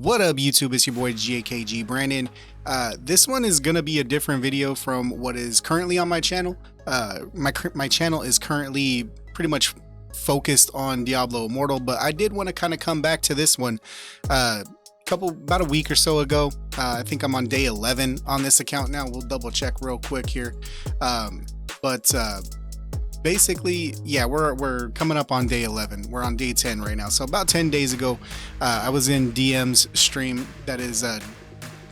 What up, YouTube? It's your boy GAKG Brandon. This one is gonna be a different video from what is currently on my channel. My channel is currently pretty much focused on Diablo Immortal, but I did want to kind of come back to this one about a week or so ago. I think I'm on day 11 on this account now. We'll double check real quick here, but basically, yeah, we're coming up on day 11. We're on day 10 right now. So about 10 days ago, I was in DM's stream. That is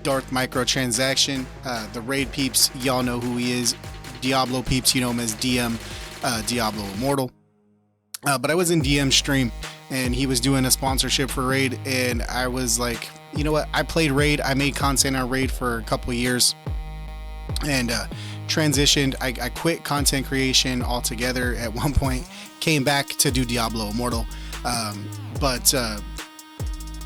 Darth Microtransaction. The raid peeps, y'all know who he is. Diablo peeps, you know him as DM Diablo Immortal. But I was in DM's stream and he was doing a sponsorship for raid, and I was like, you know what, I played raid, I made content on raid for a couple of years, and transitioned. I quit content creation altogether at one point, came back to do Diablo Immortal, but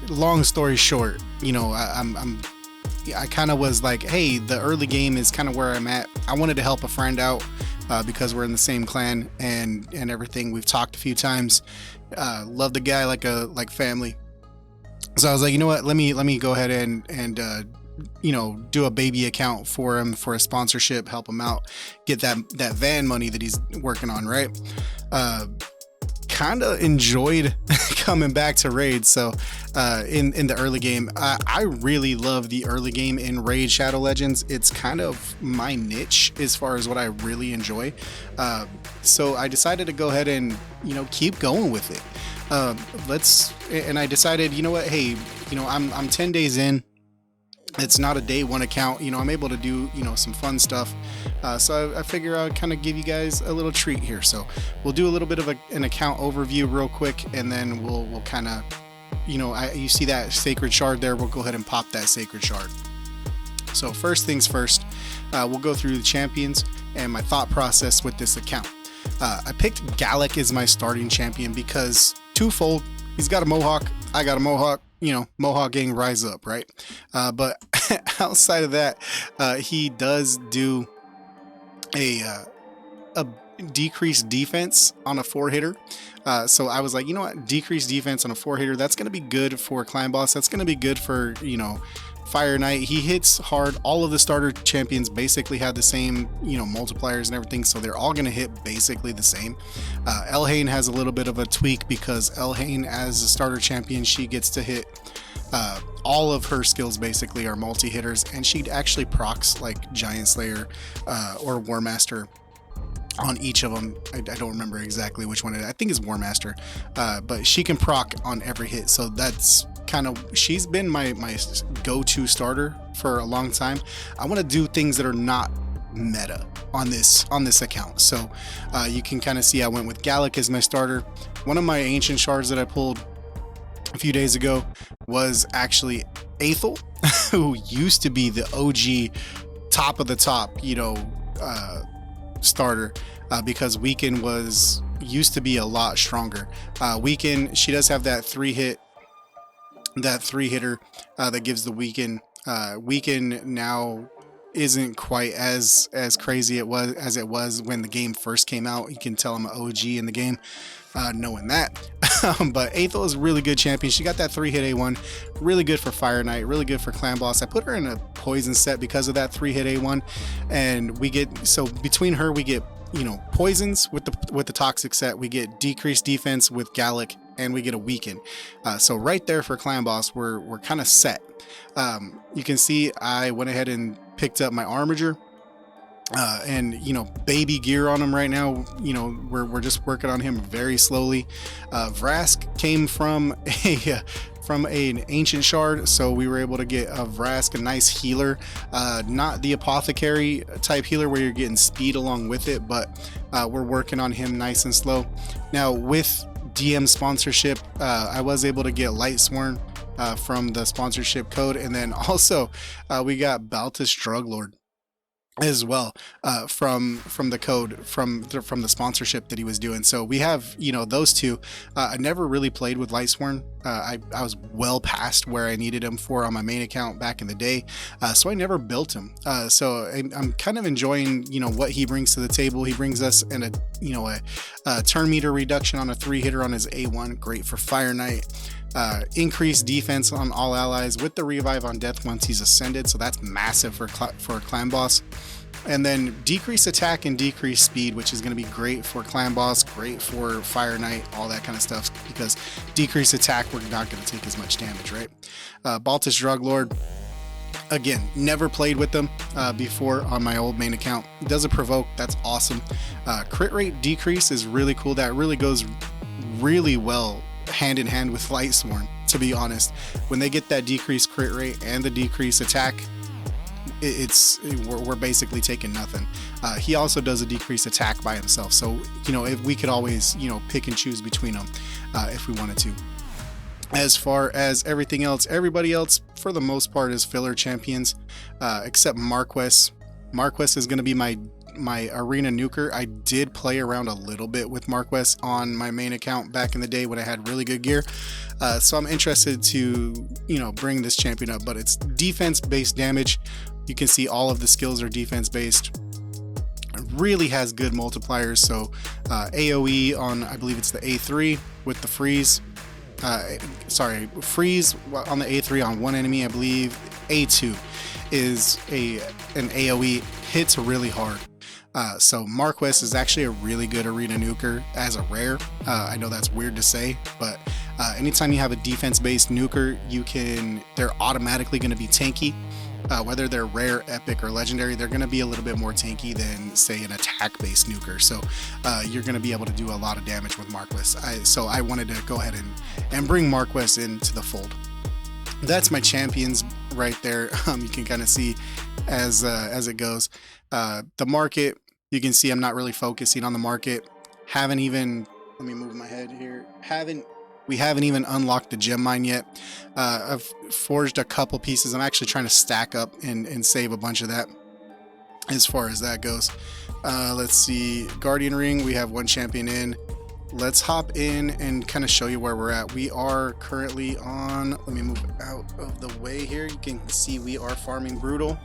long story short, you know, I kind of was like, hey, the early game is kind of where I'm at. I wanted to help a friend out because we're in the same clan and everything. We've talked a few times. Love the guy like family. So I was like, you know what, let me go ahead and you know, do a baby account for him for a sponsorship, help him out, get that van money that he's working on, right? Kind of enjoyed coming back to raid. So in the early game, I really love the early game in Raid Shadow Legends. It's kind of my niche as far as what I really enjoy. So I decided to go ahead and, you know, keep going with it. And I decided, you know what, hey, you know, I'm 10 days in. It's not a day one account, you know, I'm able to do, you know, some fun stuff. So I figure I'll kind of give you guys a little treat here. So we'll do a little bit of an account overview real quick, and then we'll kind of, you know, you see that sacred shard there, we'll go ahead and pop that sacred shard. So first things first, we'll go through the champions and my thought process with this account. I picked Gallic as my starting champion because twofold, he's got a mohawk, I got a mohawk. You know, Mohawk gang rise up, right? But outside of that, he does do a decreased defense on a 4-hitter. So I was like, you know what, decreased defense on a 4-hitter, that's going to be good for clan boss. That's going to be good for, you know, Fire Knight. He hits hard. All of the starter champions basically have the same, you know, multipliers and everything, so they're all going to hit basically the same. Elhain has a little bit of a tweak because Elhain, as a starter champion, she gets to hit all of her skills basically are multi-hitters, and she actually procs like Giant Slayer or War Master on each of them. I don't remember exactly which one I think is War Master, but she can proc on every hit. So that's kind of, she's been my go-to starter for a long time. I want to do things that are not meta on this account. So you can kind of see I went with Gallic as my starter. One of my ancient shards that I pulled a few days ago was actually Aethel, who used to be the OG top of the top, you know, starter, because Weaken used to be a lot stronger. Weaken, she does have that 3-hitter that gives the Weaken. Weaken now isn't quite as crazy as it was when the game first came out. You can tell I'm an OG in the game, knowing that. But Aethel is a really good champion. She got that 3-hit A1, really good for Fire Knight, really good for clan boss. I put her in a poison set because of that 3-hit A1, and we get, so between her we get, you know, poisons with the toxic set, we get decreased defense with Gallic, and we get a Weaken. So right there for clan boss, we're kind of set. You can see I went ahead and picked up my Armiger, and, you know, baby gear on him right now. You know, we're just working on him very slowly. Vrask came from an ancient shard, so we were able to get a Vrask, a nice healer, not the apothecary type healer where you're getting speed along with it, but we're working on him nice and slow. Now with DM sponsorship, I was able to get Lightsworn from the sponsorship code, and then also we got Baltus Druglord as well from the code from the sponsorship that he was doing. So we have, you know, those two. I never really played with Lightsworn. I was well past where I needed him for on my main account back in the day, so I never built him. So I'm kind of enjoying, you know, what he brings to the table. He brings us in a turn meter reduction on a 3-hitter on his A1, great for Fire Knight. Increase defense on all allies with the revive on death once he's ascended, so that's massive for a clan boss. And then decrease attack and decrease speed, which is going to be great for clan boss, great for fire knight, all that kind of stuff, because decrease attack, we're not going to take as much damage, right? Baltus Drug Lord, again, never played with them before on my old main account. Does a provoke, that's awesome. Crit rate decrease is really cool. That really goes really well hand in hand with Lightsworn, to be honest. When they get that decreased crit rate and the decreased attack, we're basically taking nothing. He also does a decreased attack by himself, so if we could always pick and choose between them if we wanted to. As far as everything else, everybody else for the most part is filler champions, except Marquess. Marquess is going to be my arena nuker. I did play around a little bit with Marquess on my main account back in the day when I had really good gear, so I'm interested to bring this champion up. But it's defense based damage. You can see all of the skills are defense based. It really has good multipliers, so AoE on, I believe it's the A3 with the freeze, freeze on the A3 on one enemy. I believe A2 is an AoE, hits really hard. So Marquess is actually a really good arena nuker as a rare. I know that's weird to say, but anytime you have a defense-based nuker, they're automatically going to be tanky. Whether they're rare, epic, or legendary, they're going to be a little bit more tanky than, say, an attack-based nuker. So you're going to be able to do a lot of damage with Marquess. So I wanted to go ahead and bring Marquess into the fold. That's my champions right there. You can kind of see as it goes. The market, you can see I'm not really focusing on the market. Let me move my head here. We haven't even unlocked the gem mine yet. I've forged a couple pieces. I'm actually trying to stack up and save a bunch of that as far as that goes. Let's see, Guardian Ring, we have one champion in. Let's hop in and kind of show you where we're at. We are currently on, let me move out of the way here. You can see we are farming Brutal,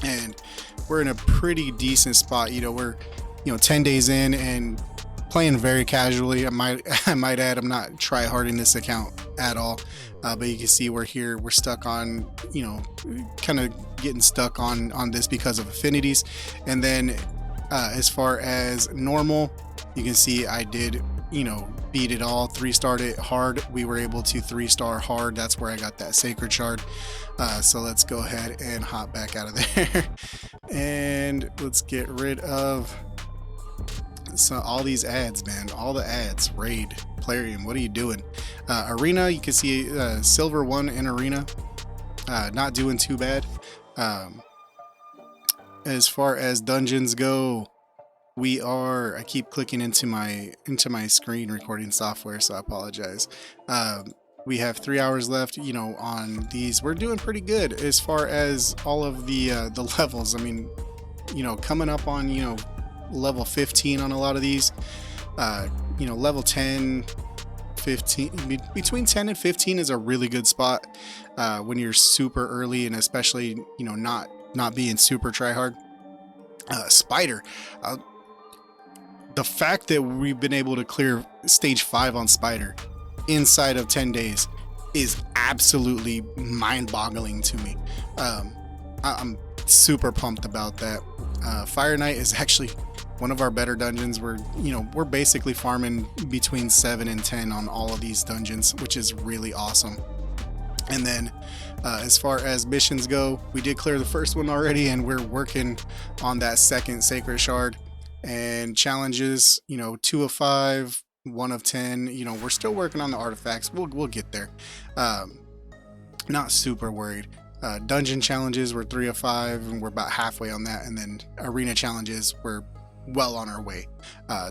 and we're in a pretty decent spot. We're 10 days in and playing very casually. I might add, I'm not try harding this account at all, but you can see we're here. We're stuck on, kind of getting stuck on this because of affinities. And then as far as normal, you can see I did beat it all, 3-starred it hard. We were able to 3-star hard. That's where I got that sacred shard. So let's go ahead and hop back out of there and let's get rid of all these ads, man. All the ads. Raid, Plarium, what are you doing? Arena, you can see silver 1 in arena, not doing too bad. As far as dungeons go, I keep clicking into my screen recording software, so I apologize. We have 3 hours left, on these. We're doing pretty good as far as all of the levels. I mean, coming up on, level 15 on a lot of these, level 10, 15, between 10 and 15 is a really good spot when you're super early, and especially, not being super try hard. Spider, the fact that we've been able to clear stage 5 on Spider inside of 10 days is absolutely mind-boggling to me. I'm super pumped about that. Fire Knight is actually one of our better dungeons. We're basically farming between 7 and 10 on all of these dungeons, which is really awesome. And then as far as missions go, we did clear the first one already, and we're working on that second sacred shard. And challenges, 2 of 5, 1 of 10. We're still working on the artifacts. We'll get there. Not super worried. Dungeon challenges, we're 3 of 5, and we're about halfway on that. And then arena challenges, we're well on our way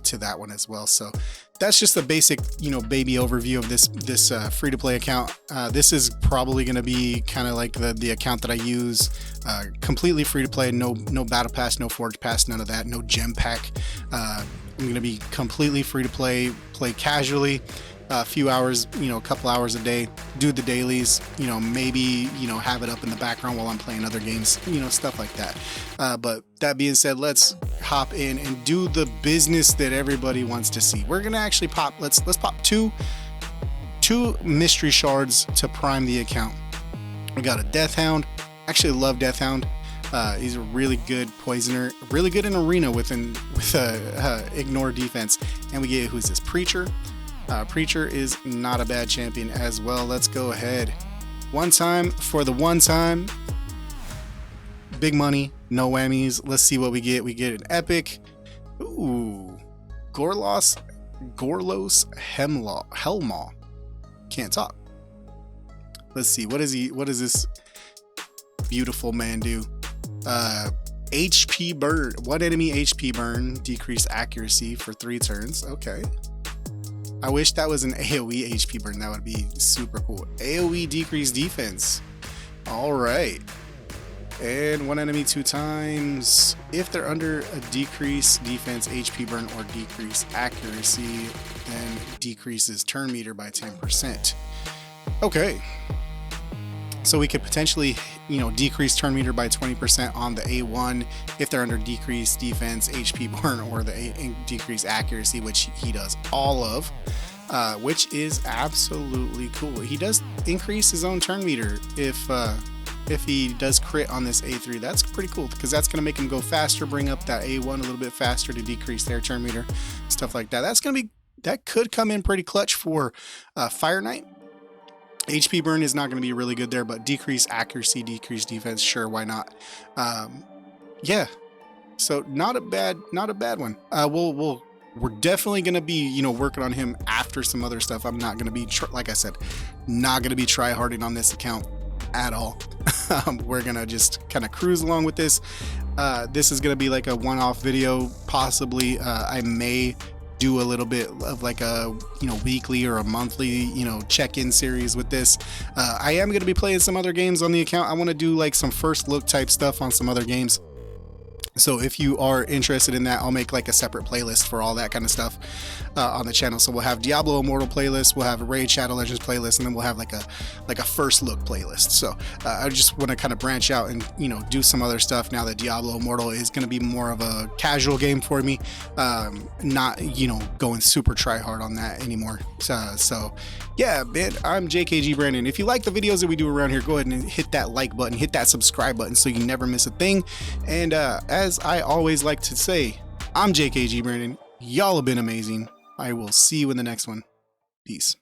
to that one as well. So that's just a basic, baby overview of this free-to-play account. This is probably going to be kind of like the account that I use, completely free-to-play. No battle pass, no forge pass, none of that. No gem pack. I'm going to be completely free-to-play, play casually. A few hours, a couple hours a day, do the dailies, maybe, have it up in the background while I'm playing other games, stuff like that. But that being said, let's hop in and do the business that everybody wants to see. We're going to actually pop, let's pop two 2 mystery shards to prime the account. We got a Death Hound. Actually love Death Hound. He's a really good poisoner, really good in arena with ignore defense. And we get, who's this, Preacher. Preacher is not a bad champion as well. Let's go ahead. One time for the one time. Big money, no whammies. Let's see what we get. We get an epic. Ooh, Gorlos Helmaw. Can't talk. Let's see. What does this beautiful man do? HP burn. One enemy HP burn. Decrease accuracy for 3 turns. Okay. I wish that was an AoE HP burn. That would be super cool. AoE decrease defense. All right. And 1 enemy 2 times. If they're under a decrease defense, HP burn, or decrease accuracy, then decreases turn meter by 10%. Okay. So we could potentially, decrease turn meter by 20% on the A1 if they're under decreased defense, HP burn, or the decreased accuracy, which he does all of, which is absolutely cool. He does increase his own turn meter if he does crit on this A3. That's pretty cool because that's going to make him go faster, bring up that A1 a little bit faster to decrease their turn meter, stuff like that. That could come in pretty clutch for Fire Knight. HP burn is not going to be really good there, but decrease accuracy, decrease defense, sure, why not? Yeah, so not a bad one. We're definitely going to be, working on him after some other stuff. I'm not going to be, like I said, not going to be try-harding on this account at all. We're going to just kind of cruise along with this. This is going to be like a one-off video, possibly. I may do a little bit of like a weekly or a monthly check-in series with this. I am going to be playing some other games on the account. I want to do like some first look type stuff on some other games. So if you are interested in that, I'll make like a separate playlist for all that kind of stuff on the channel. So we'll have Diablo Immortal playlist, we'll have a Raid Shadow Legends playlist, and then we'll have like a first look playlist. So I just want to kind of branch out and do some other stuff now that Diablo Immortal is going to be more of a casual game for me, not going super try hard on that anymore. So yeah, man, I'm JKG Brandon. If you like the videos that we do around here, go ahead and hit that like button, hit that subscribe button so you never miss a thing. And as I always like to say, I'm JKG Brandon. Y'all have been amazing. I will see you in the next one. Peace.